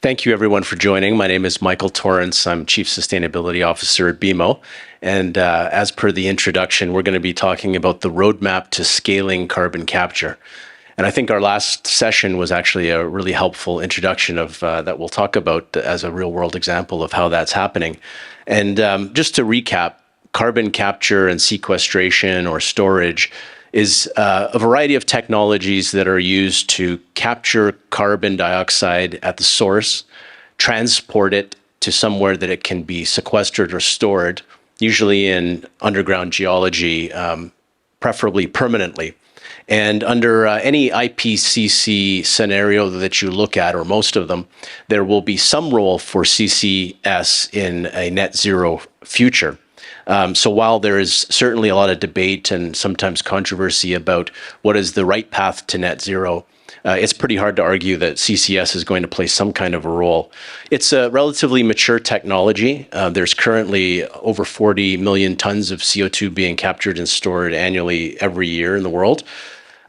Thank you, everyone, for joining. My name is Michael Torrance. I'm Chief Sustainability Officer at BMO. And as per the introduction, we're going to be talking about the roadmap to scaling carbon capture. And I think our last session was actually a really helpful introduction of that we'll talk about as a real-world example of how that's happening. And just to recap, carbon capture and sequestration or storage is a variety of technologies that are used to capture carbon dioxide at the source, transport it to somewhere that it can be sequestered or stored, usually in underground geology, preferably permanently. And under any IPCC scenario that you look at, or most of them, there will be some role for CCS in a net zero future. So while there is certainly a lot of debate and sometimes controversy about what is the right path to net zero, it's pretty hard to argue that CCS is going to play some kind of a role. It's a relatively mature technology. There's currently over 40 million tons of CO2 being captured and stored annually every year in the world.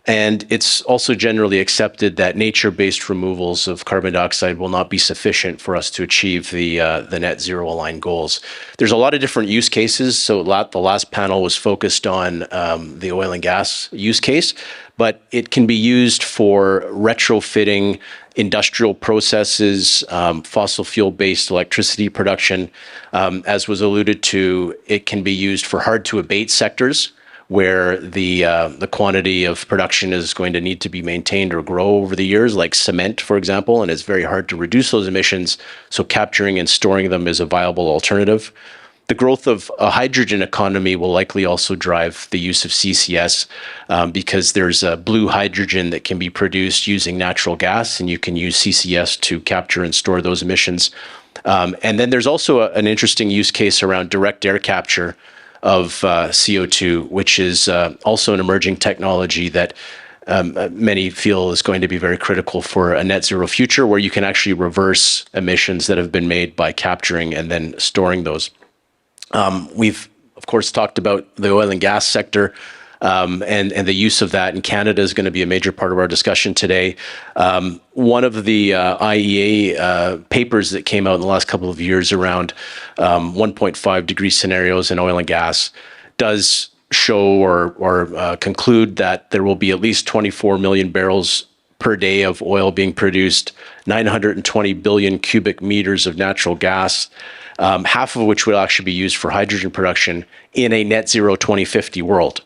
And it's also generally accepted that nature-based removals of carbon dioxide will not be sufficient for us to achieve the net zero aligned goals. There's a lot of different use cases. So the last panel was focused on the oil and gas use case, but it can be used for retrofitting industrial processes, fossil fuel-based electricity production. As was alluded to, it can be used for hard-to-abate sectors, where the quantity of production is going to need to be maintained or grow over the years, like cement, for example, and it's very hard to reduce those emissions, so capturing and storing them is a viable alternative. The growth of a hydrogen economy will likely also drive the use of CCS because there's a blue hydrogen that can be produced using natural gas, and you can use CCS to capture and store those emissions. And then there's also an interesting use case around direct air capture of CO2, which is also an emerging technology that many feel is going to be very critical for a net zero future, where you can actually reverse emissions that have been made by capturing and then storing those. We've, of course, talked about the oil and gas sector and the use of that in Canada is going to be a major part of our discussion today. One of the IEA papers that came out in the last couple of years around 1.5 degree scenarios in oil and gas does show or conclude that there will be at least 24 million barrels per day of oil being produced, 920 billion cubic meters of natural gas, half of which will actually be used for hydrogen production in a net zero 2050 world.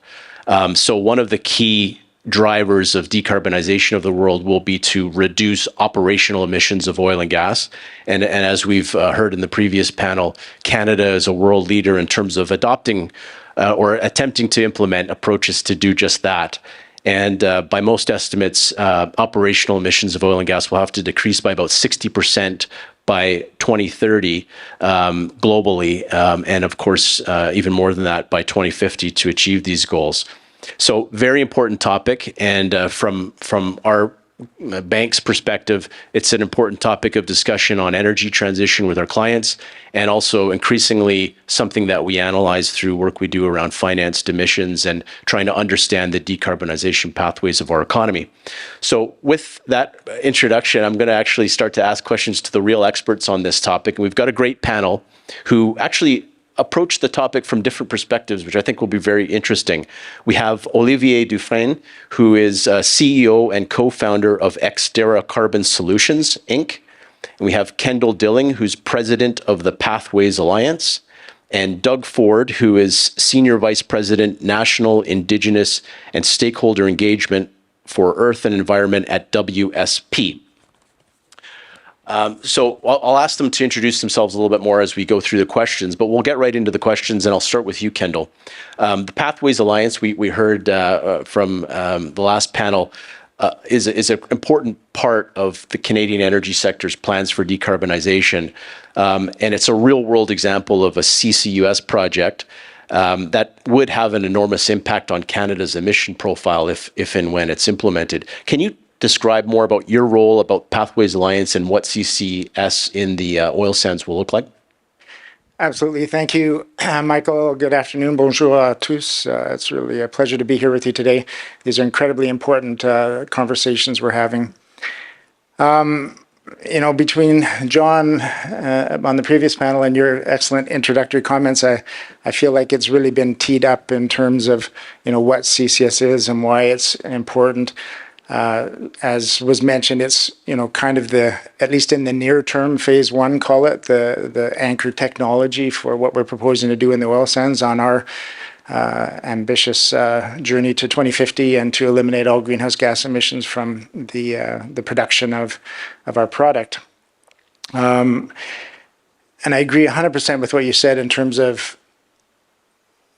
So one of the key drivers of decarbonization of the world will be to reduce operational emissions of oil and gas. And as we've heard in the previous panel, Canada is a world leader in terms of adopting or attempting to implement approaches to do just that. And by most estimates, operational emissions of oil and gas will have to decrease by about 60% by 2030 globally, and of course, even more than that by 2050 to achieve these goals. So very important topic, and from our bank's perspective, it's an important topic of discussion on energy transition with our clients, and also increasingly something that we analyze through work we do around financed emissions and trying to understand the decarbonization pathways of our economy. So with that introduction, I'm going to actually start to ask questions to the real experts on this topic. And we've got a great panel who actually approach the topic from different perspectives, which I think will be very interesting. We have Olivier Dufresne, who is CEO and co-founder of Exterra Carbon Solutions, Inc. And we have Kendall Dilling, who's president of the Pathways Alliance, and Doug Ford, who is senior vice president, national, Indigenous, and stakeholder engagement for Earth and Environment at WSP. So I'll ask them to introduce themselves a little bit more as we go through the questions, but we'll get right into the questions, and I'll start with you, Kendall. The Pathways Alliance, we heard from the last panel, is an important part of the Canadian energy sector's plans for decarbonization, and it's a real-world example of a CCUS project that would have an enormous impact on Canada's emission profile if and when it's implemented. Can you describe more about your role, about Pathways Alliance, and what CCS in the oil sands will look like? Absolutely. Thank you, Michael. Good afternoon. Bonjour à tous. It's really a pleasure to be here with you today. These are incredibly important conversations we're having. between John on the previous panel and your excellent introductory comments, I feel like it's really been teed up in terms of, what CCS is and why it's important. As was mentioned, it's, kind of at least in the near term, phase one, call it, the anchor technology for what we're proposing to do in the oil sands on our ambitious journey to 2050 and to eliminate all greenhouse gas emissions from the production of our product. And I agree 100% with what you said in terms of,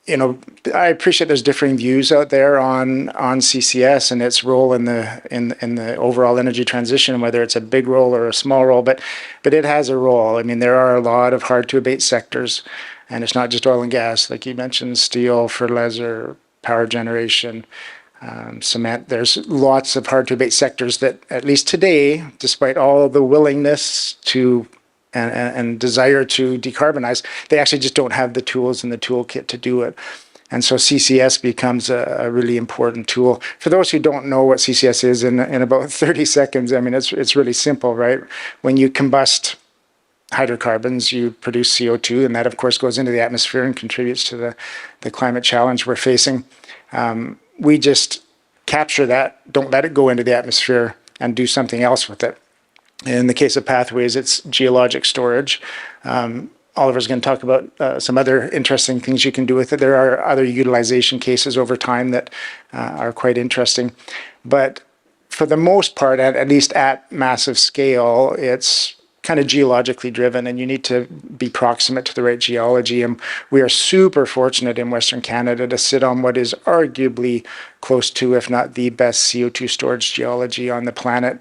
I appreciate there's differing views out there on CCS and its role in the overall energy transition, whether it's a big role or a small role, but it has a role. I mean, there are a lot of hard to abate sectors. And it's not just oil and gas, like you mentioned, steel, fertilizer, power generation, cement. There's lots of hard to abate sectors that, at least today, despite all the willingness to and desire to decarbonize, they actually just don't have the tools in the toolkit to do it. And so CCS becomes a really important tool. For those who don't know what CCS is, in about 30 seconds, I mean, it's really simple, right? When you combust hydrocarbons, you produce CO2, and that, of course, goes into the atmosphere and contributes to the climate challenge we're facing. We just capture that, don't let it go into the atmosphere, and do something else with it. In the case of Pathways, it's geologic storage. Oliver's going to talk about some other interesting things you can do with it. There are other utilization cases over time that are quite interesting. But for the most part, at least at massive scale, it's kind of geologically driven, and you need to be proximate to the right geology. And we are super fortunate in Western Canada to sit on what is arguably close to, if not the best, CO2 storage geology on the planet.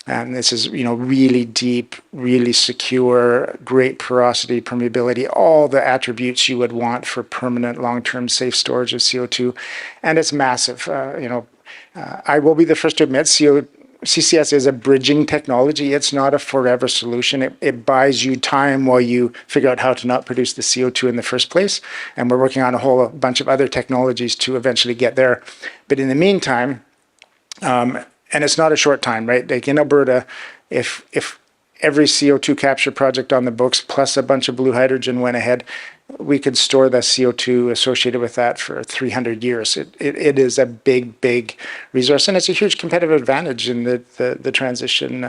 And this is, really deep, really secure, great porosity, permeability, all the attributes you would want for permanent, long-term, safe storage of CO2. And it's massive. I will be the first to admit CCS is a bridging technology. It's not a forever solution. It buys you time while you figure out how to not produce the CO2 in the first place. And we're working on a whole bunch of other technologies to eventually get there. But in the meantime, and it's not a short time, right? Like in Alberta, if every CO2 capture project on the books plus a bunch of blue hydrogen went ahead, we could store the CO2 associated with that for 300 years. It is a big, big resource, and it's a huge competitive advantage in the transition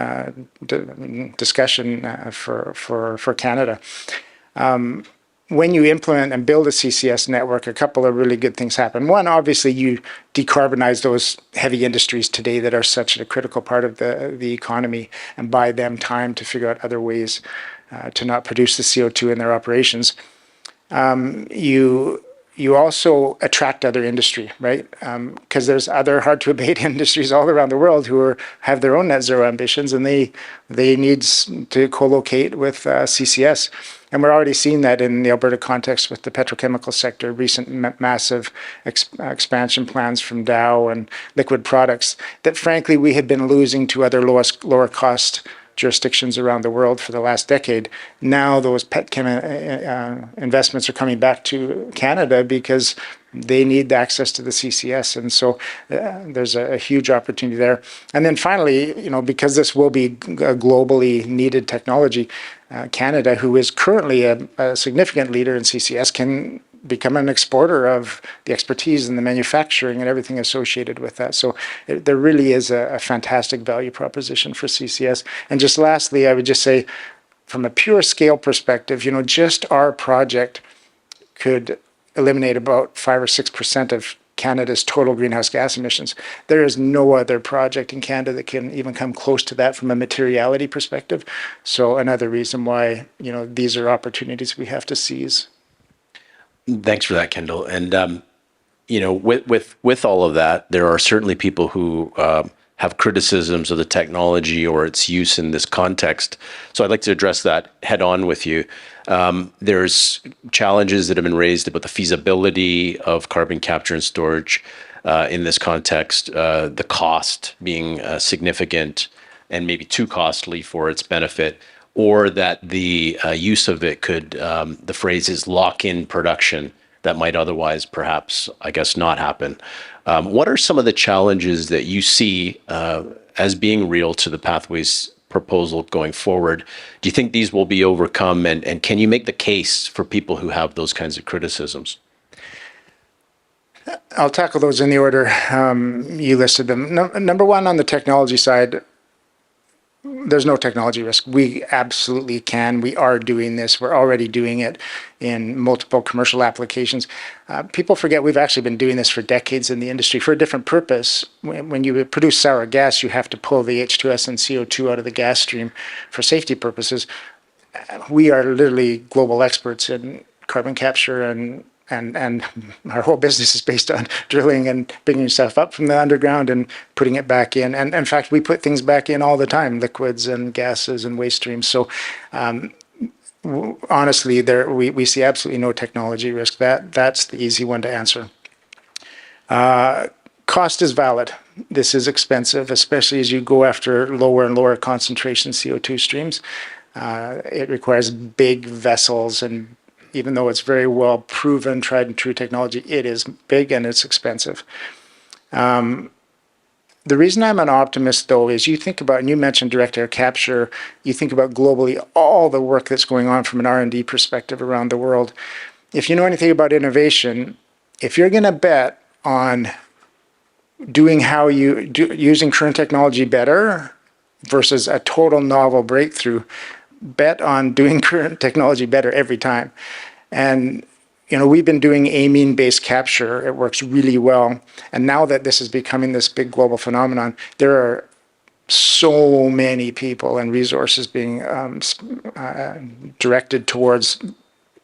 discussion for Canada. When you implement and build a CCS network, a couple of really good things happen. One, obviously, you decarbonize those heavy industries today that are such a critical part of the economy, and buy them time to figure out other ways to not produce the CO2 in their operations. You also attract other industry, right? Because there's other hard to abate industries all around the world who have their own net zero ambitions, and they need to co-locate with CCS. And we're already seeing that in the Alberta context with the petrochemical sector, recent massive expansion plans from Dow and liquid products that, frankly, we had been losing to other lower cost jurisdictions around the world for the last decade. Now those petchem investments are coming back to Canada because they need access to the CCS. And so there's a huge opportunity there. And then finally, because this will be a globally needed technology, Canada, who is currently a significant leader in CCS, can become an exporter of the expertise and the manufacturing and everything associated with that. So there really is a fantastic value proposition for CCS. And just lastly, I would just say, from a pure scale perspective, just our project could eliminate about 5 or 6% of Canada's total greenhouse gas emissions. There is no other project in Canada that can even come close to that from a materiality perspective. So another reason why, these are opportunities we have to seize. Thanks for that, Kendall. And with all of that, there are certainly people who have criticisms of the technology or its use in this context. So I'd like to address that head on with you. There's challenges that have been raised about the feasibility of carbon capture and storage in this context, the cost being significant and maybe too costly for its benefit, or that the use of it could, the phrase is lock in production that might otherwise perhaps, I guess, not happen. What are some of the challenges that you see as being real to the Pathways proposal going forward. Do you think these will be overcome? And can you make the case for people who have those kinds of criticisms? I'll tackle those in the order you listed them. Number one, on the technology side, there's no technology risk. We absolutely can. We are doing this. We're already doing it in multiple commercial applications. People forget we've actually been doing this for decades in the industry for a different purpose. When you produce sour gas, you have to pull the H2S and CO2 out of the gas stream for safety purposes. We are literally global experts in carbon capture, and our whole business is based on drilling and picking stuff up from the underground and putting it back in. And in fact, we put things back in all the time, liquids and gases and waste streams. So honestly, we see absolutely no technology risk. That's the easy one to answer. Cost is valid. This is expensive, especially as you go after lower and lower concentration CO2 streams. It requires big vessels, and even though it's very well proven, tried and true technology, it is big and it's expensive. The reason I'm an optimist, though, is you think about, and you mentioned direct air capture, you think about globally all the work that's going on from an R&D perspective around the world. If you know anything about innovation, if you're going to bet on doing using current technology better versus a total novel breakthrough, bet on doing current technology better every time. And we've been doing amine-based capture. It works really well. And now that this is becoming this big global phenomenon, there are so many people and resources being directed towards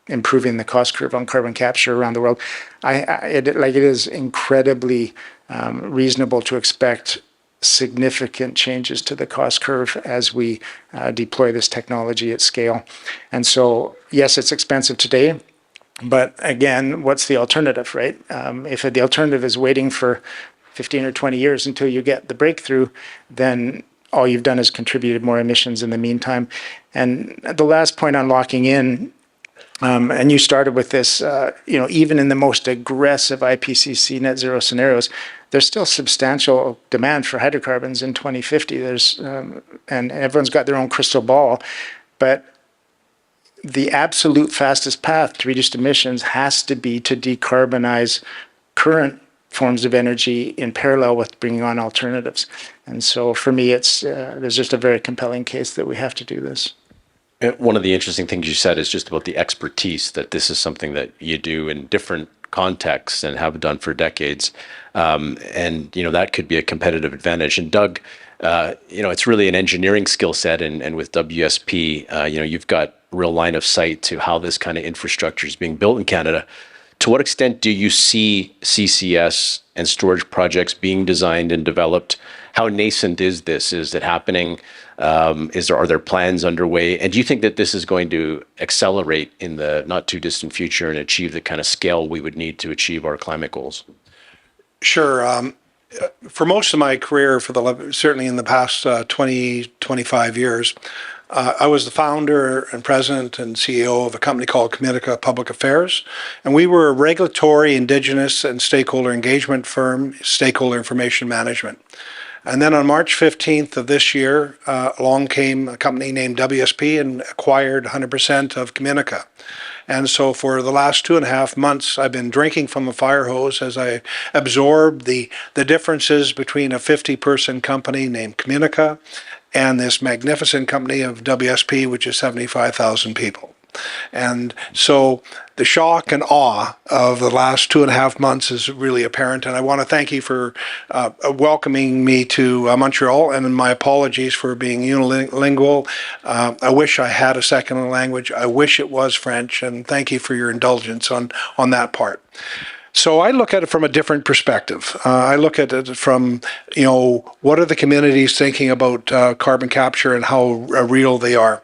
improving the cost curve on carbon capture around the world. It is incredibly reasonable to expect significant changes to the cost curve as we deploy this technology at scale. And so, yes, it's expensive today, but again, what's the alternative, right? If the alternative is waiting for 15 or 20 years until you get the breakthrough, then all you've done is contributed more emissions in the meantime. And the last point on locking in, and you started with this, even in the most aggressive IPCC net zero scenarios, there's still substantial demand for hydrocarbons in 2050. And everyone's got their own crystal ball, but the absolute fastest path to reduce emissions has to be to decarbonize current forms of energy in parallel with bringing on alternatives. And so for me, there's just a very compelling case that we have to do this. One of the interesting things you said is just about the expertise, that this is something that you do in different contexts and have done for decades. And, that could be a competitive advantage. And Doug, it's really an engineering skill set. And with WSP, you've got real line of sight to how this kind of infrastructure is being built in Canada. To what extent do you see CCS and storage projects being designed and developed? How nascent is this? Is it happening? Are there plans underway? And do you think that this is going to accelerate in the not too distant future and achieve the kind of scale we would need to achieve our climate goals? Sure. For most of my career, certainly in the past 20, 25 years, I was the founder and president and CEO of a company called Communica Public Affairs, and we were a regulatory, Indigenous, and stakeholder engagement firm, Stakeholder Information Management. And then on March 15th of this year, along came a company named WSP and acquired 100% of Communica. And so for the last 2.5 months, I've been drinking from a fire hose as I absorb the differences between a 50-person company named Communica and this magnificent company of WSP, which is 75,000 people. And so the shock and awe of the last 2.5 months is really apparent. And I want to thank you for welcoming me to Montreal, and my apologies for being unilingual. I wish I had a second language. I wish it was French, and thank you for your indulgence on that part. So I look at it from a different perspective. I look at it from, what are the communities thinking about carbon capture and how real they are?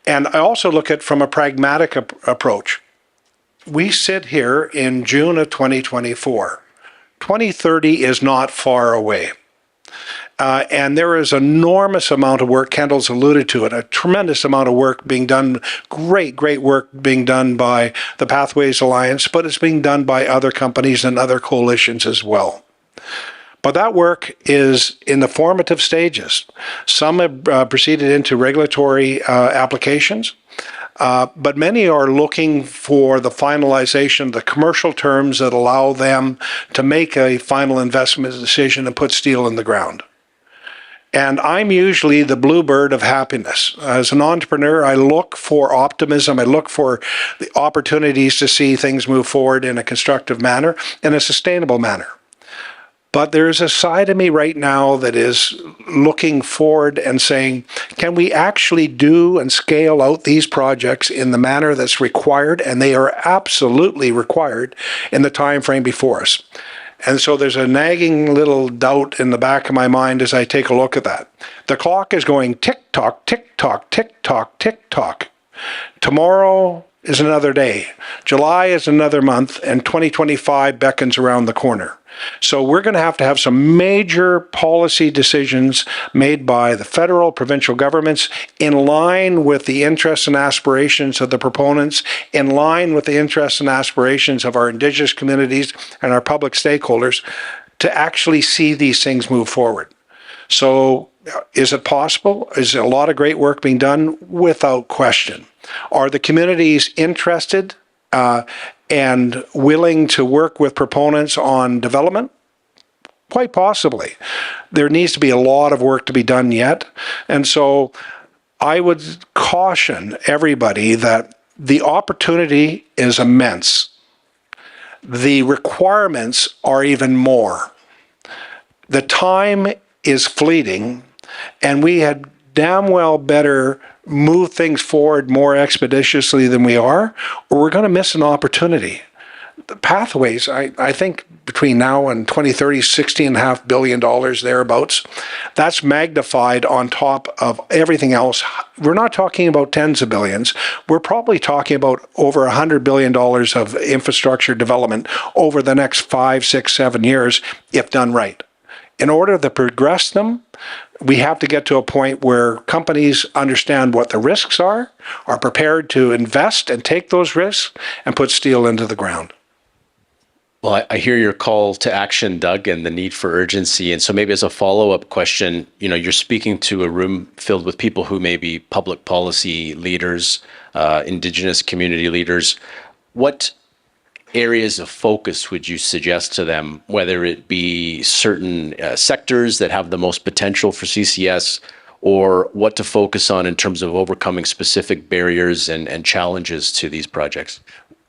And I also look at it from a pragmatic approach. We sit here in June of 2024. 2030 is not far away. And there is an enormous amount of work, Kendall's alluded to it, a tremendous amount of work being done, great work being done by the Pathways Alliance, but it's being done by other companies and other coalitions as well. But that work is in the formative stages. Some have proceeded into regulatory applications, but many are looking for the finalization of the commercial terms that allow them to make a final investment decision and put steel in the ground. And I'm usually the bluebird of happiness. As an entrepreneur, I look for optimism. I look for the opportunities to see things move forward in a constructive manner, in a sustainable manner. But there's a side of me right now that is looking forward and saying, can we actually do and scale out these projects in the manner that's required? And they are absolutely required in the time frame before us. And so there's a nagging little doubt in the back of my mind as I take a look at that. The clock is going tick-tock, tick-tock, tick-tock, tick-tock. Tomorrow is another day. July is another month, and 2025 beckons around the corner. So we're going to have some major policy decisions made by the federal, provincial governments in line with the interests and aspirations of the proponents, in line with the interests and aspirations of our Indigenous communities and our public stakeholders to actually see these things move forward. So is it possible? Is a lot of great work being done? Without question. Are the communities interested and willing to work with proponents on development? Quite possibly. There needs to be a lot of work to be done yet. And so I would caution everybody that the opportunity is immense. The requirements are even more. The time is fleeting, and we had damn well better move things forward more expeditiously than we are, or we're going to miss an opportunity. The pathways, I think between now and 2030, $16.5 billion thereabouts. That's magnified on top of everything else. We're not talking about tens of billions. We're probably talking about over $100 billion of infrastructure development over the next 5, 6, 7 years, if done right. In order to progress them, we have to get to a point where companies understand what the risks are prepared to invest and take those risks, and put steel into the ground. Well, I hear your call to action, Doug, and the need for urgency. And so maybe as a follow-up question, you're speaking to a room filled with people who may be public policy leaders, Indigenous community leaders. What areas of focus would you suggest to them, whether it be certain sectors that have the most potential for CCS, or what to focus on in terms of overcoming specific barriers and challenges to these projects?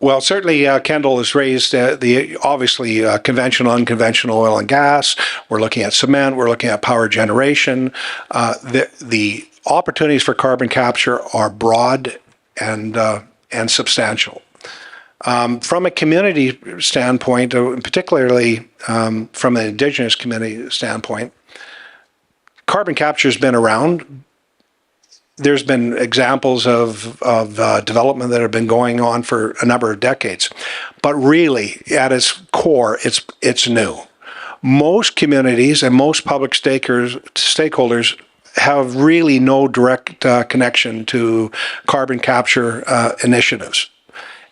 Well, certainly Kendall has raised the obviously conventional, unconventional oil and gas. We're looking at cement. We're looking at power generation. The opportunities for carbon capture are broad and substantial. From a community standpoint, particularly from an Indigenous community standpoint, carbon capture has been around. There's been examples of development that have been going on for a number of decades, but really, at its core, it's new. Most communities and most public stakeholders have really no direct connection to carbon capture initiatives.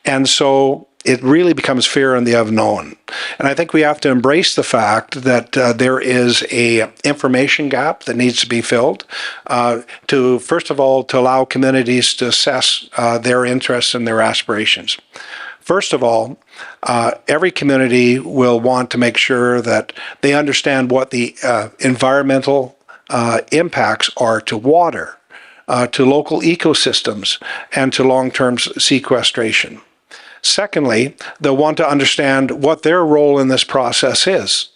And so it really becomes fear in the unknown. And I think we have to embrace the fact that there is a information gap that needs to be filled to, first of all, to allow communities to assess their interests and their aspirations. First of all, every community will want to make sure that they understand what the environmental impacts are to water, to local ecosystems, and to long-term sequestration. Secondly, they'll want to understand what their role in this process is,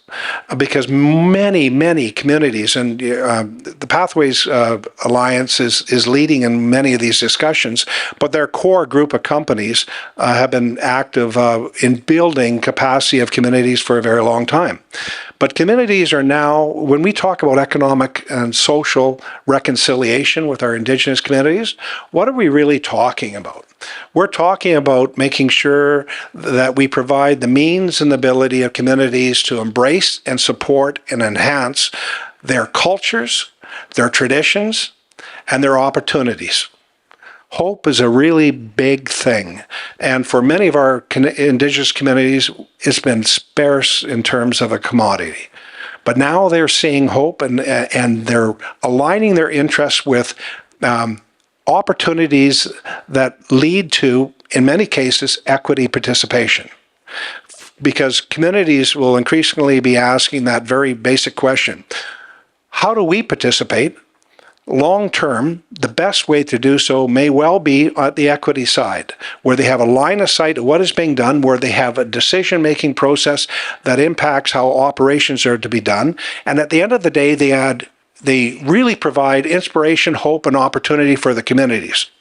because many communities, and the Pathways Alliance is leading in many of these discussions, but their core group of companies have been active in building capacity of communities for a very long time. But communities are now, when we talk about economic and social reconciliation with our Indigenous communities, what are we really talking about? We're talking about making sure that we provide the means and the ability of communities to embrace and support and enhance their cultures, their traditions, and their opportunities. Hope is a really big thing. And for many of our Indigenous communities, it's been sparse in terms of a commodity. But now they're seeing hope, and they're aligning their interests with opportunities that lead to, in many cases, equity participation. Because communities will increasingly be asking that very basic question: how do we participate? Long term, the best way to do so may well be at the equity side, where they have a line of sight of what is being done, where they have a decision-making process that impacts how operations are to be done. And at the end of the day, they really provide inspiration, hope, and opportunity for the communities.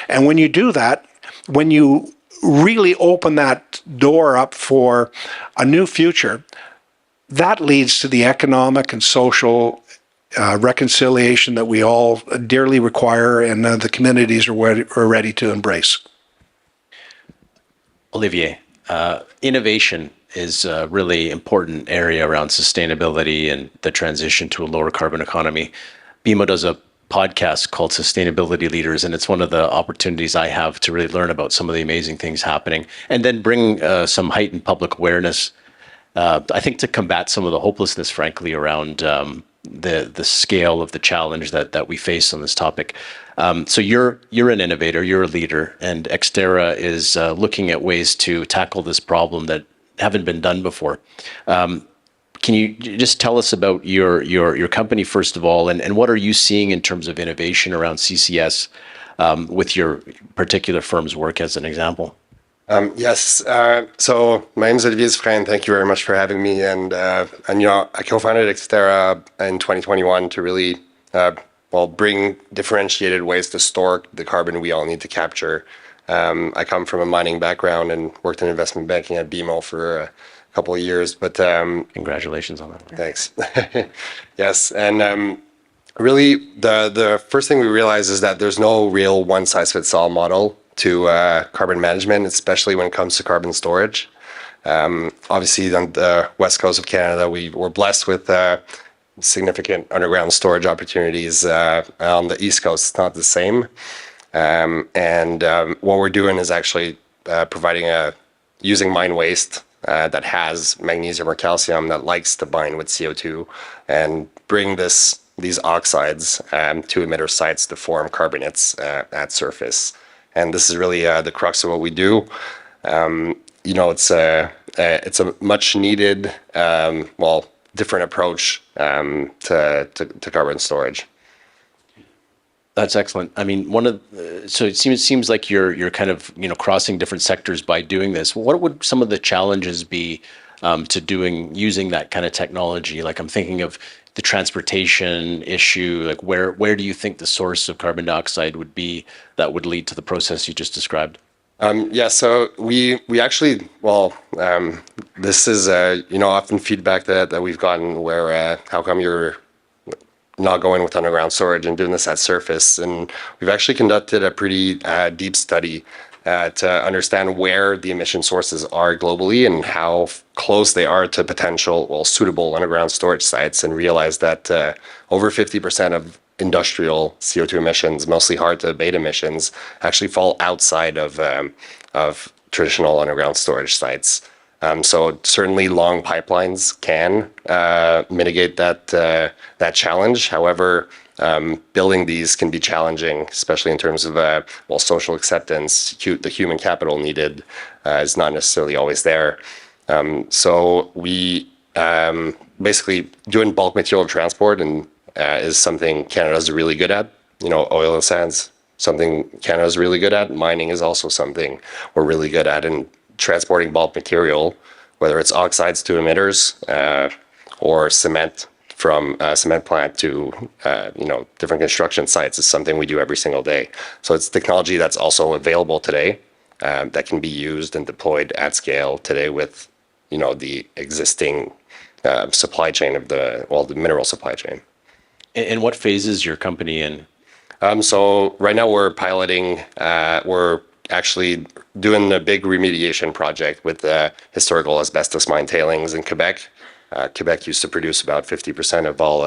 And when you do that, when you really open that door up for a new future, that leads to the economic and social reconciliation that we all dearly require, and the communities are ready to embrace. Olivier, innovation is a really important area around sustainability and the transition to a lower carbon economy. BMO does a podcast called Sustainability Leaders, and it's one of the opportunities I have to really learn about some of the amazing things happening, and then bring some heightened public awareness, I think, to combat some of the hopelessness, frankly, around the scale of the challenge that we face on this topic. So you're an innovator, you're a leader, and Exterra is looking at ways to tackle this problem that haven't been done before. Can you just tell us about your company, first of all, and what are you seeing in terms of innovation around CCS with your particular firm's work as an example? Yes. So my name is Olivier, and thank you very much for having me. And I co-founded Exterra in 2021 to really, bring differentiated ways to store the carbon we all need to capture. I come from a mining background and worked in investment banking at BMO for a couple of years. But congratulations on that. Thanks. Yes, and really, the first thing we realized is that there's no real one-size-fits-all model to carbon management, especially when it comes to carbon storage. Obviously, on the west coast of Canada, we were blessed with significant underground storage opportunities. On the east coast, it's not the same. What we're doing is actually using mine waste that has magnesium or calcium that likes to bind with CO2 and bring these oxides to emitter sites to form carbonates at surface. And this is really the crux of what we do. It's a much needed, different approach to carbon storage. That's excellent. I mean, so it seems like you're kind of crossing different sectors by doing this. What would some of the challenges be to using that kind of technology? Like, I'm thinking of the transportation issue. Like, where do you think the source of carbon dioxide would be that would lead to the process you just described? So we actually, this is often feedback that we've gotten where how come you're not going with underground storage and doing this at surface? And we've actually conducted a pretty deep study to understand where the emission sources are globally and how close they are to potential, suitable underground storage sites, and realize that over 50% of industrial CO2 emissions, mostly hard to abate emissions, actually fall outside of traditional underground storage sites. So certainly long pipelines can mitigate that challenge. However, building these can be challenging, especially in terms of social acceptance. The human capital needed is not necessarily always there. So we basically doing bulk material transport is something Canada's really good at. Oil and sands, something Canada's really good at. Mining is also something we're really good at. And transporting bulk material, whether it's oxides to emitters or cement from a cement plant to different construction sites, is something we do every single day. So it's technology that's also available today that can be used and deployed at scale today with the existing supply chain of the mineral supply chain. And what phase is your company in? So right now we're piloting. We're actually doing a big remediation project with the historical asbestos mine tailings in Quebec. Quebec used to produce about 50% of all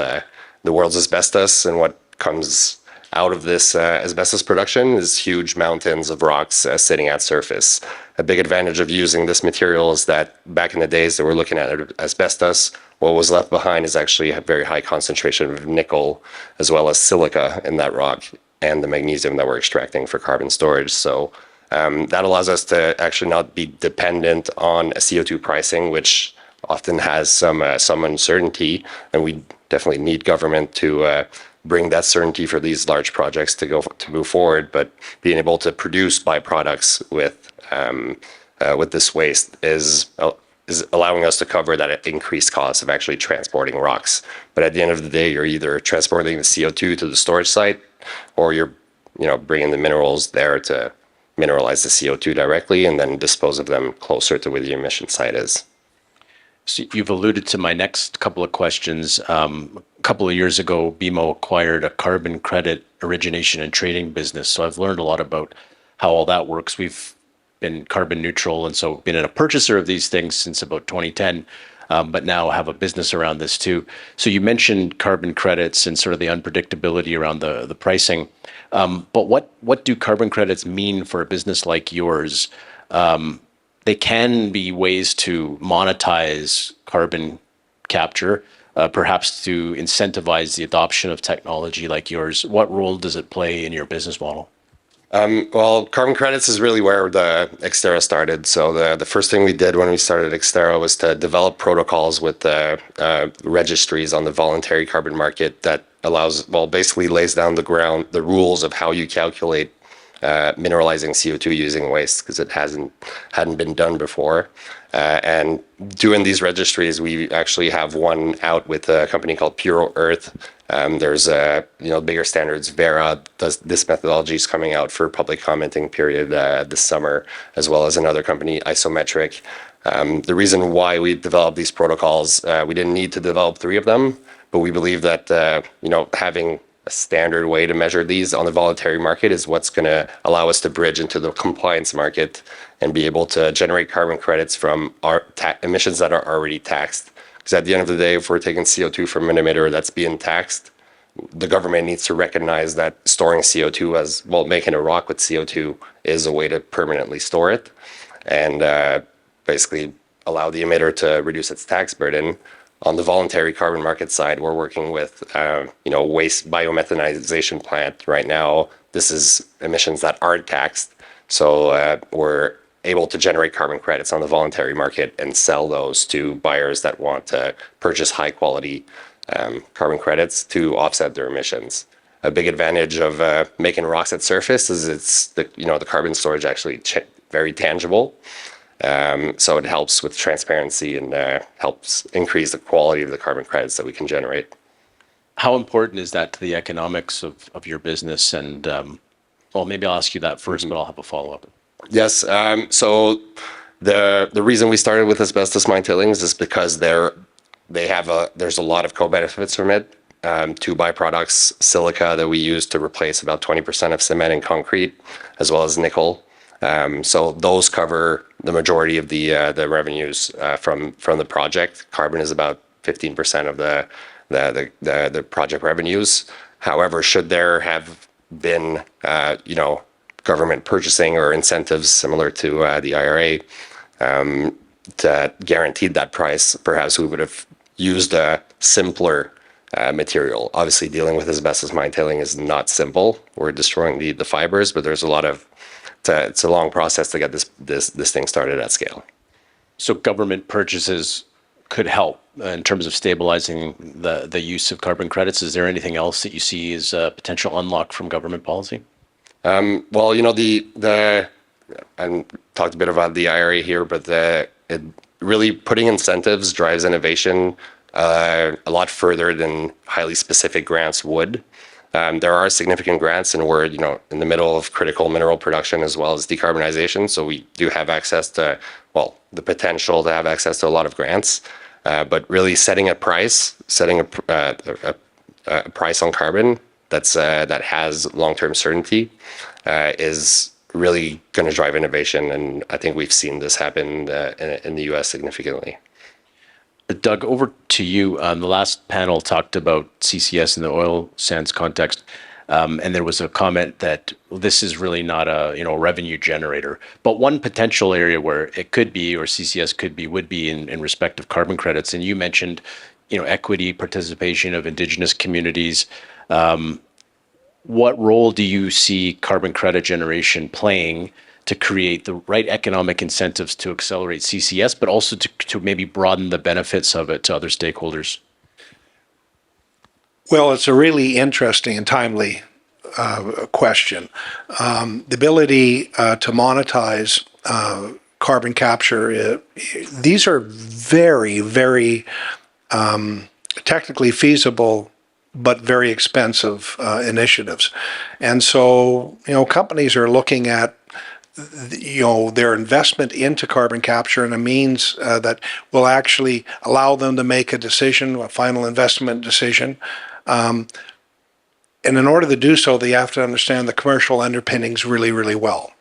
the world's asbestos, and what comes out of this asbestos production is huge mountains of rocks sitting at surface. A big advantage of using this material is that back in the days they were looking at asbestos what was left behind is actually a very high concentration of nickel as well as silica in that rock and the magnesium that we're extracting for carbon storage. So that allows us to actually not be dependent on a CO2 pricing, which often has some uncertainty, and we definitely need government to bring that certainty for these large projects to move forward. But being able to produce byproducts with this waste is allowing us to cover that increased cost of actually transporting rocks. But at the end of the day, you're either transporting the CO2 to the storage site, or you're bringing the minerals there to mineralize the CO2 directly and then dispose of them closer to where the emission site is. So you've alluded to my next couple of questions. A couple of years ago, BMO acquired a carbon credit origination and trading business. So I've learned a lot about how all that works. We've been carbon neutral and so been a purchaser of these things since about 2010, but now have a business around this too. So you mentioned carbon credits and sort of the unpredictability around the pricing. But what do carbon credits mean for a business like yours? They can be ways to monetize carbon capture, perhaps to incentivize the adoption of technology like yours. What role does it play in your business model? Well, carbon credits is really where the Exterra started. So the first thing we did when we started Exterra was to develop protocols with registries on the voluntary carbon market that basically lays down the rules of how you calculate mineralizing CO2 using waste, because it hadn't been done before. And doing these registries, we actually have one out with a company called Pure Earth. There's bigger standards. Vera does this methodology is coming out for public commenting period this summer, as well as another company, Isometric. The reason why we developed these protocols, we didn't need to develop 3 of them, but we believe that having a standard way to measure these on the voluntary market is what's going to allow us to bridge into the compliance market and be able to generate carbon credits from our emissions that are already taxed. Because at the end of the day, if we're taking CO2 from an emitter that's being taxed, the government needs to recognize that storing CO2 making a rock with CO2 is a way to permanently store it and basically allow the emitter to reduce its tax burden. On the voluntary carbon market side, we're working with, waste biomethanization plant right now. This is emissions that aren't taxed. So we're able to generate carbon credits on the voluntary market and sell those to buyers that want to purchase high quality carbon credits to offset their emissions. A big advantage of making rocks at surface is the carbon storage actually very tangible. So it helps with transparency and helps increase the quality of the carbon credits that we can generate. How important is that to the economics of your business? And maybe I'll ask you that first, but I'll have a follow-up. Yes. So the reason we started with asbestos mine tailings is because there's a lot of co-benefits from it. 2 byproducts, silica that we use to replace about 20% of cement and concrete, as well as nickel. So those cover the majority of the revenues from the project. Carbon is about 15% of the project revenues. However, should there have been government purchasing or incentives similar to the IRA that guaranteed that price, perhaps we would have used a simpler material. Obviously, dealing with asbestos mine tailing is not simple. We're destroying the fibers, but there's it's a long process to get this thing started at scale. So government purchases could help in terms of stabilizing the use of carbon credits. Is there anything else that you see as a potential unlock from government policy? Well, I talked a bit about the IRA here, but it really putting incentives drives innovation a lot further than highly specific grants would. There are significant grants, and we're in the middle of critical mineral production as well as decarbonization. So we do have access to the potential to have access to a lot of grants, but really setting a price on carbon that has long-term certainty is really going to drive innovation, and I think we've seen this happen in the U.S. significantly. Doug, over to you. The last panel talked about CCS in the oil sands context. And there was a comment that this is really not a revenue generator. But one potential area where it could be, or CCS could be, would be in respect of carbon credits. And you mentioned, equity participation of Indigenous communities. What role do you see carbon credit generation playing to create the right economic incentives to accelerate CCS, but also to maybe broaden the benefits of it to other stakeholders? Well, it's a really interesting and timely question. The ability to monetize carbon capture, these are very, very technically feasible but very expensive initiatives. And so, companies are looking at their investment into carbon capture and a means that will actually allow them to make a decision, a final investment decision. And in order to do so, they have to understand the commercial underpinnings really, really well.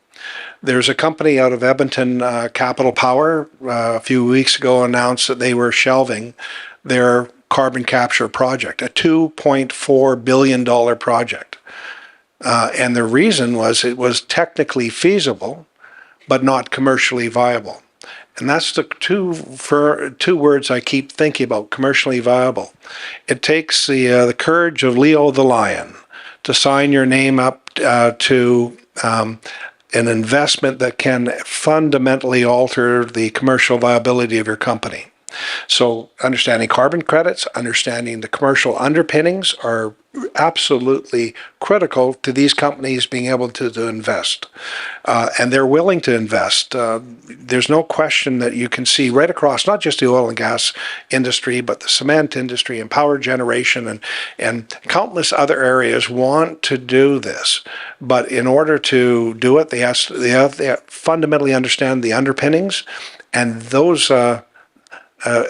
There's a company out of Edmonton, Capital Power, a few weeks ago announced that they were shelving their carbon capture project, a $2.4 billion project. And the reason was it was technically feasible, but not commercially viable. And that's the two words I keep thinking about, commercially viable. It takes the courage of Leo the Lion to sign your name up to an investment that can fundamentally alter the commercial viability of your company. So understanding carbon credits, understanding the commercial underpinnings are absolutely critical to these companies being able to invest. And they're willing to invest. There's no question that you can see right across, not just the oil and gas industry, but the cement industry and power generation and countless other areas want to do this. But in order to do it, they have to fundamentally understand the underpinnings, and those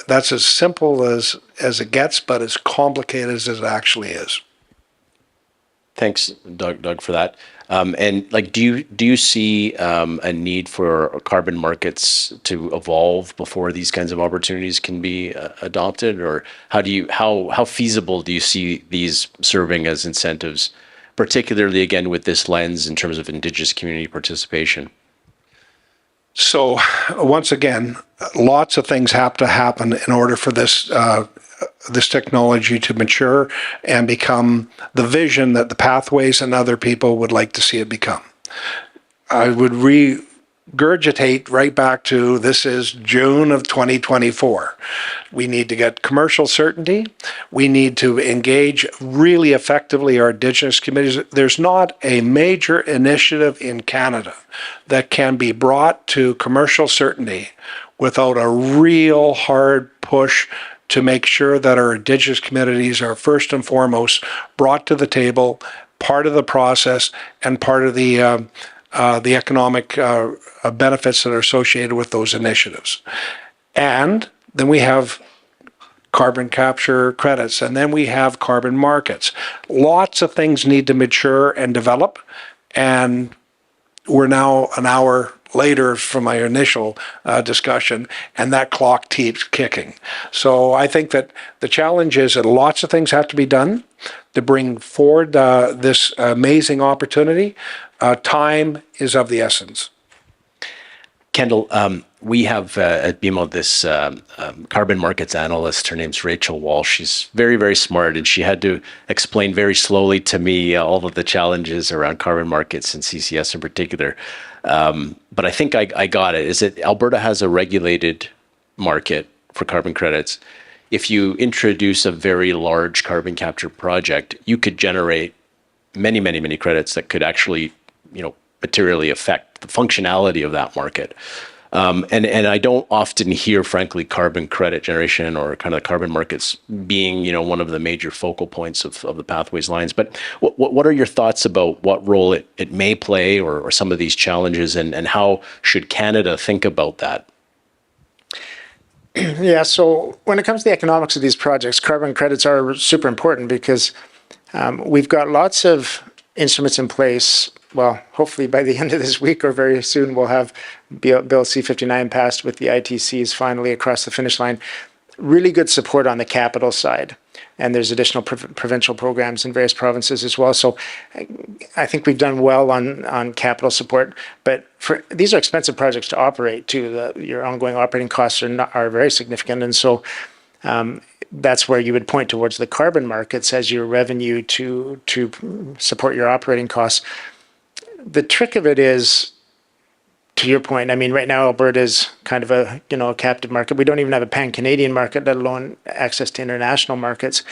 that's as simple as it gets, but as complicated as it actually is. Thanks, Doug, for that. And do you see a need for carbon markets to evolve before these kinds of opportunities can be adopted, or how feasible do you see these serving as incentives, particularly again with this lens in terms of Indigenous community participation? So once again, lots of things have to happen in order for this technology to mature and become the vision that the Pathways and other people would like to see it become. I would regurgitate right back to this is June of 2024. We need to get commercial certainty. We need to engage really effectively our Indigenous communities. There's not a major initiative in Canada that can be brought to commercial certainty without a real hard push to make sure that our Indigenous communities are first and foremost brought to the table, part of the process, and part of the economic benefits that are associated with those initiatives. And then we have carbon capture credits, and then we have carbon markets. Lots of things need to mature and develop, and we're now an hour later from my initial discussion, and that clock keeps kicking. So I think that the challenge is that lots of things have to be done to bring forward this amazing opportunity. Time is of the essence. Kendall, we have at BMO this carbon markets analyst. Her name's Rachel Walsh. She's very, very smart, and she had to explain very slowly to me all of the challenges around carbon markets and CCS in particular. But I think I got it. Is that Alberta has a regulated market for carbon credits. If you introduce a very large carbon capture project, you could generate many, many, many credits that could actually, materially affect the functionality of that market. And I don't often hear, frankly, carbon credit generation or kind of carbon markets being, one of the major focal points of the Pathways lines. But what are your thoughts about what role it may play or some of these challenges, and how should Canada think about that? Yeah, so when it comes to the economics of these projects, carbon credits are super important because we've got lots of instruments in place. Well, hopefully by the end of this week or very soon, we'll have Bill C-59 passed with the ITCs finally across the finish line. Really good support on the capital side. and there's additional provincial programs in various provinces as well. So I think we've done well on capital support, but these are expensive projects to operate too. Your ongoing operating costs are very significant, and so that's where you would point towards the carbon markets as your revenue to support your operating costs. The trick of it is, to your point, I mean, right now Alberta is kind of a captive market. We don't even have a pan-Canadian market, let alone access to international markets.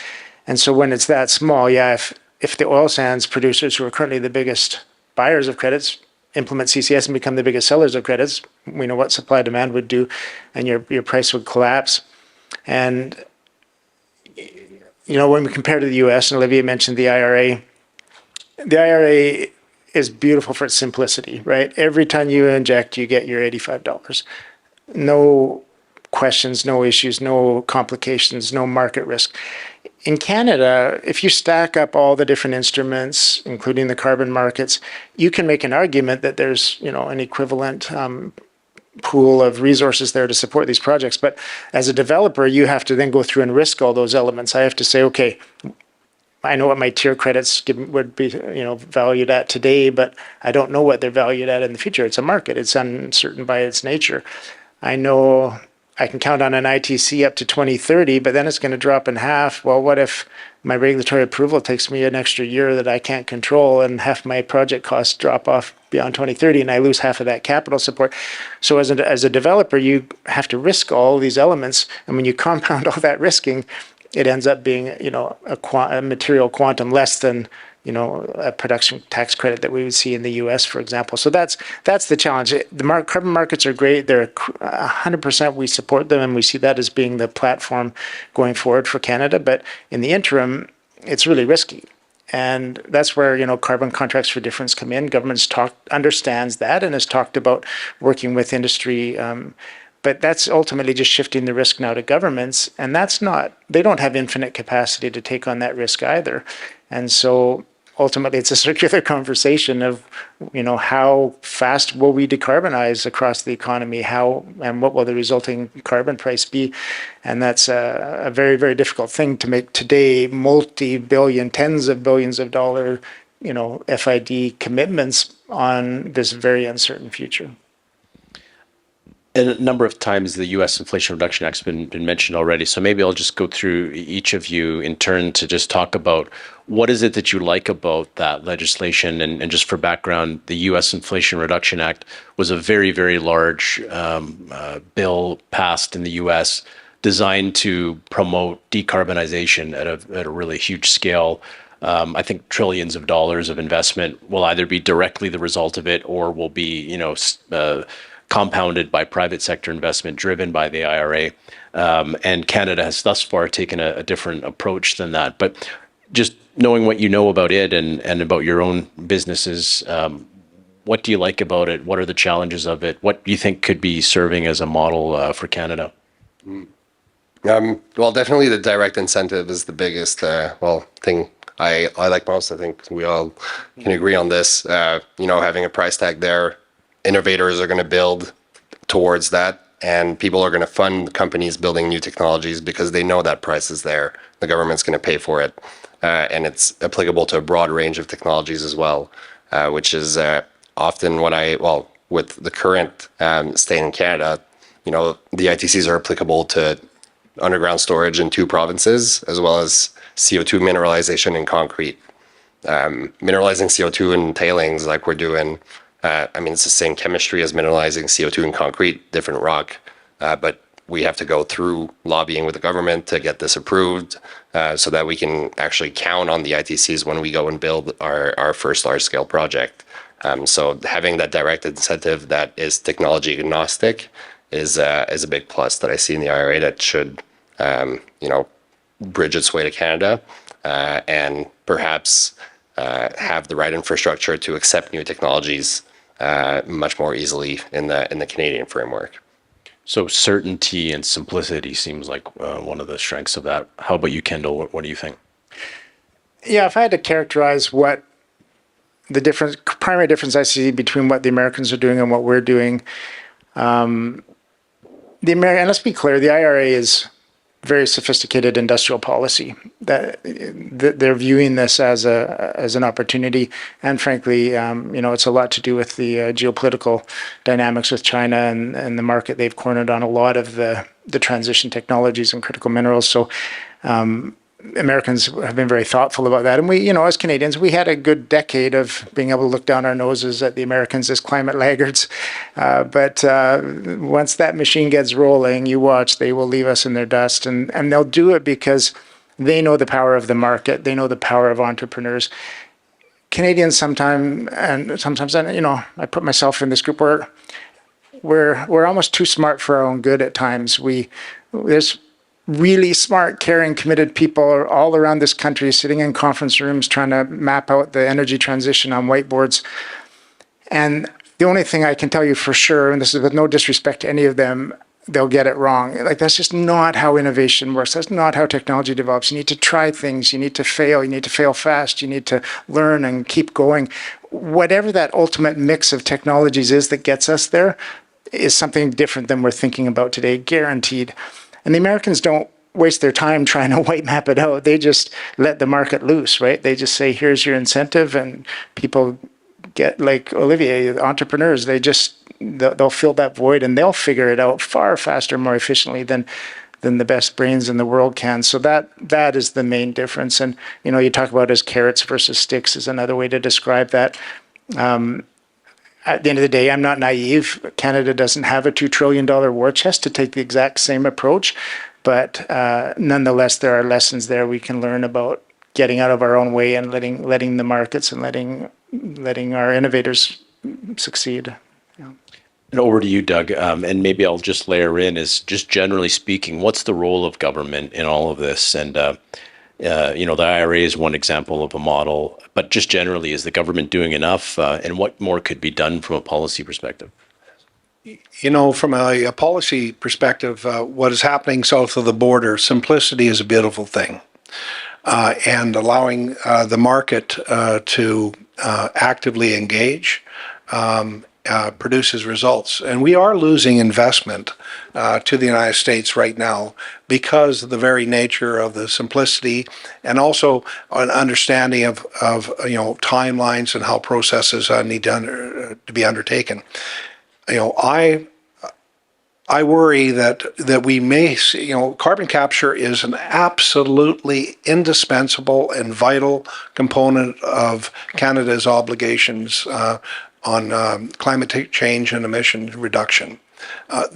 And so when it's that small, if the oil sands producers, who are currently the biggest buyers of credits, implement CCS and become the biggest sellers of credits, we know what supply demand would do, and your price would collapse. And when we compare to the U.S., and Olivier mentioned the IRA is beautiful for its simplicity, right? Every time you inject, you get your $85. No questions, no issues, no complications, no market risk. In Canada, if you stack up all the different instruments, including the carbon markets, you can make an argument that there's, an equivalent pool of resources there to support these projects. But as a developer, you have to then go through and risk all those elements. I have to say, okay, I know what my tier credits would be, valued at today, but I don't know what they're valued at in the future. It's a market. It's uncertain by its nature. I know I can count on an ITC up to 2030, but then it's going to drop in half. Well, what if my regulatory approval takes me an extra year that I can't control, and half my project costs drop off beyond 2030, and I lose half of that capital support? So as a developer, you have to risk all these elements, and when you compound all that risking, it ends up being, a material quantum less than, a production tax credit that we would see in the U.S., for example. So that's the challenge. The carbon markets are great. They're 100%. We support them, and we see that as being the platform going forward for Canada. But in the interim, it's really risky. And that's where, carbon contracts for difference come in. Governments understands that and has talked about working with industry. But that's ultimately just shifting the risk now to governments. And they don't have infinite capacity to take on that risk either. And so ultimately it's a circular conversation of, how fast will we decarbonize across the economy? And what will the resulting carbon price be? And that's a very, very difficult thing to make today, multi-billion, tens of billions of dollar, FID commitments on this very uncertain future. And a number of times the U.S. Inflation Reduction Act has been mentioned already. So maybe I'll just go through each of you in turn to just talk about what is it that you like about that legislation. And just for background, the U.S. Inflation Reduction Act was a very, very large bill passed in the U.S. designed to promote decarbonization at a really huge scale. I think trillions of dollars of investment will either be directly the result of it or will be, compounded by private sector investment driven by the IRA. And Canada has thus far taken a different approach than that. But just knowing what you know about it and about your own businesses, what do you like about it? What are the challenges of it? What do you think could be serving as a model for Canada? Well, definitely the direct incentive is the biggest thing I like most. I think we all can agree on this. Having a price tag there, innovators are going to build towards that, and people are going to fund companies building new technologies because they know that price is there. The government's going to pay for it, and it's applicable to a broad range of technologies as well, which is often with the current state in Canada, the ITCs are applicable to underground storage in 2 provinces, as well as CO2 mineralization in concrete. Mineralizing CO2 in tailings like we're doing, it's the same chemistry as mineralizing CO2 in concrete, different rock, but we have to go through lobbying with the government to get this approved so that we can actually count on the ITCs when we go and build our first large-scale project. So having that direct incentive that is technology agnostic is a big plus that I see in the IRA that should, bridge its way to Canada and perhaps have the right infrastructure to accept new technologies much more easily in the Canadian framework. So certainty and simplicity seems like one of the strengths of that. How about you, Kendall? What do you think? Yeah, if I had to characterize what the primary difference I see between what the Americans are doing and what we're doing, and let's be clear, the IRA is very sophisticated industrial policy. That they're viewing this as an opportunity, and frankly, it's a lot to do with the geopolitical dynamics with China and the market they've cornered on a lot of the transition technologies and critical minerals. So. Americans have been very thoughtful about that. And we, as Canadians, we had a good decade of being able to look down our noses at the Americans as climate laggards. But once that machine gets rolling, you watch, they will leave us in their dust. And they'll do it because they know the power of the market. They know the power of entrepreneurs. Canadians sometimes, I put myself in this group where we're almost too smart for our own good at times. There's really smart, caring, committed people all around this country sitting in conference rooms trying to map out the energy transition on whiteboards. And the only thing I can tell you for sure, and this is with no disrespect to any of them, they'll get it wrong. Like, that's just not how innovation works. That's not how technology develops. You need to try things. You need to fail. You need to fail fast. You need to learn and keep going. Whatever that ultimate mix of technologies is that gets us there is something different than we're thinking about today, guaranteed. And the Americans don't waste their time trying to white map it out. They just let the market loose, right? They just say, here's your incentive, and people get, like Olivier, entrepreneurs, they'll fill that void and they'll figure it out far faster, more efficiently than the best brains in the world can. So that is the main difference. And, you talk about as carrots versus sticks is another way to describe that. At the end of the day, I'm not naive. Canada doesn't have a $2 trillion war chest to take the exact same approach. But nonetheless, there are lessons there we can learn about getting out of our own way and letting the markets and letting our innovators succeed. Yeah. And over to you, Doug. And maybe I'll just layer in is just generally speaking, what's the role of government in all of this? And the IRA is one example of a model, but just generally, is the government doing enough? And what more could be done from a policy perspective? From a policy perspective, what is happening south of the border, simplicity is a beautiful thing. And allowing the market to actively engage produces results. And we are losing investment to the United States right now because of the very nature of the simplicity, and also an understanding of timelines and how processes need to be undertaken. I worry that we may see, carbon capture is an absolutely indispensable and vital component of Canada's obligations on climate change and emission reduction.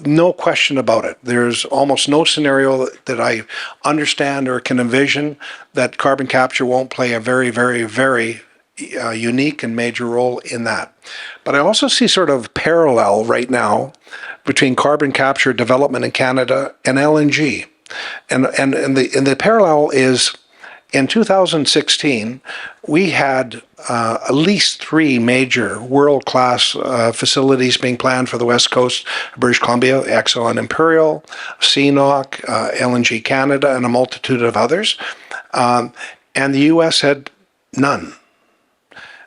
No question about it. There's almost no scenario that I understand or can envision that carbon capture won't play a very, very, very unique and major role in that. But I also see sort of parallel right now between carbon capture development in Canada and LNG. And the parallel is, in 2016, we had at least 3 major world-class facilities being planned for the west coast of British Columbia: Exxon Imperial, CNOOC, LNG Canada, and a multitude of others. And the U.S. had none.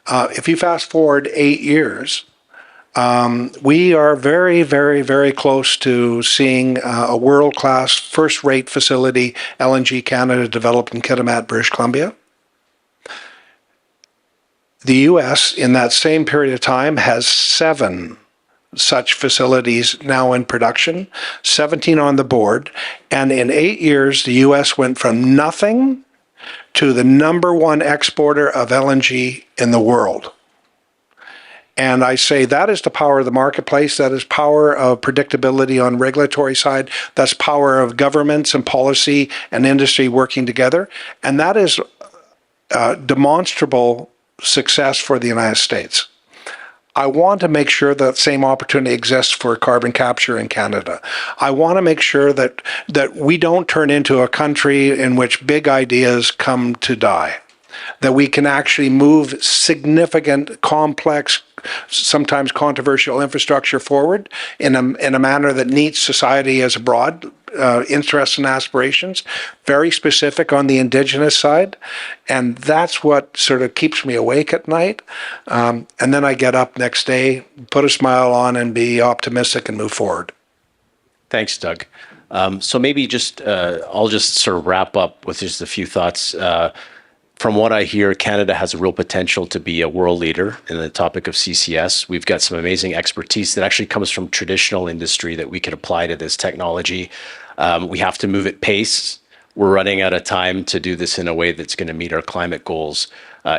If you fast forward 8 years, we are very, very, very close to seeing a world-class, first-rate facility, LNG Canada, developed in Kitimat, British Columbia. The U.S., in that same period of time, has 7 such facilities now in production, 17 on the board, and in 8 years, the U.S. went from nothing to the #1 exporter of LNG in the world. And I say that is the power of the marketplace. That is power of predictability on regulatory side. That's power of governments and policy and industry working together. And that is demonstrable success for the United States. I want to make sure that same opportunity exists for carbon capture in Canada. I want to make sure that we don't turn into a country in which big ideas come to die, that we can actually move significant, complex, sometimes controversial infrastructure forward in a manner that meets society as a broad interests and aspirations, very specific on the Indigenous side. And that's what sort of keeps me awake at night. And then I get up next day, put a smile on, and be optimistic and move forward. Thanks, Doug. So maybe just I'll just sort of wrap up with just a few thoughts. From what I hear, Canada has a real potential to be a world leader in the topic of CCS. We've got some amazing expertise that actually comes from traditional industry that we could apply to this technology. We have to move at pace. We're running out of time to do this in a way that's going to meet our climate goals.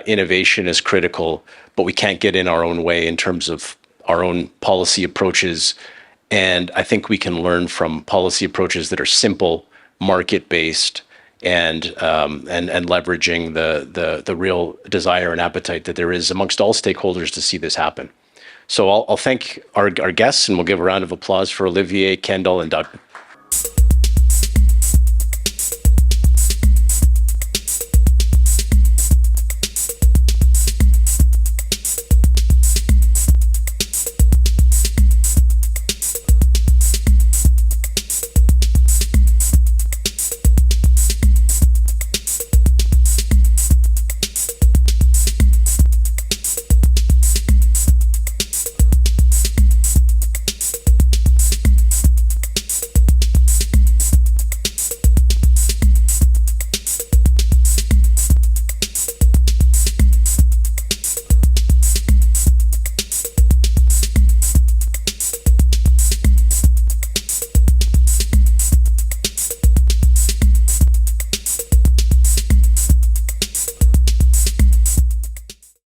Innovation is critical, but we can't get in our own way in terms of our own policy approaches. And I think we can learn from policy approaches that are simple, market-based, and leveraging the real desire and appetite that there is amongst all stakeholders to see this happen. So I'll thank our guests, and we'll give a round of applause for Olivier, Kendall, and Doug.